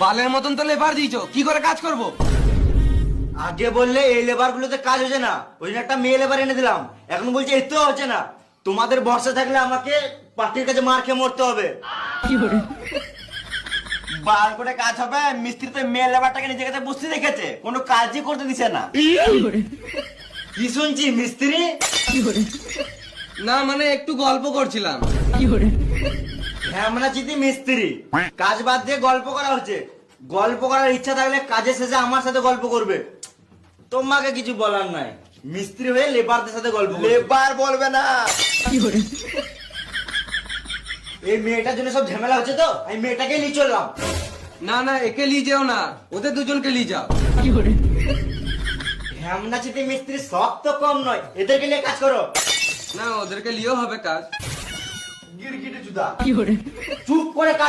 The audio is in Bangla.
বালের মতন তো লেবার দিয়েছো, কি করে কাজ করব? আগে বললে এই লেবার গুলোতে কাজ হচ্ছে না, ওই জন্য একটা মেয়ে লেবার এনে দিলাম। এখন বলছে এতেও হচ্ছে না। তোমাদের ভরসা থাকলে আমাকে পার্টির কাছে মার খেয়ে মরতে হবে। বার করে কাজ হবে, মিস্ত্রি তো মেয়ে লেবারটাকে নিজের কাছে বসতে রেখেছে, কোনো কাজই করতে দিছে না। কি শুনছি মিস্ত্রি? না মানে একটু গল্প করছিলাম। হ্যাঁ মানে চিঠি মিস্ত্রি, কাজ বাদ দিয়ে গল্প করা হচ্ছে। গল্প করার ইচ্ছা থাকলে কাজের শেষে আমার সাথে গল্প করবে, তোমাকে কিছু বলার নাই। মিস্ত্রি হয়ে লেবারদের সাথে গল্প করবে। লেবার বলবে না। এই মেয়েটার জন্য সব ঝামেলা হচ্ছে, তো আমি মেয়েটাকে নিয়ে চললাম। না না, একে নিয়ে যেও না, ওদের দুজনকে নিয়ে যাও। হ্যামনা চিঠি মিস্ত্রি সব তো কম নয়, এদেরকে নিয়ে কাজ করো। না, ওদেরকে নিয়েও হবে কাজ। গিরগিটি জুদা, চুপ করে কাজ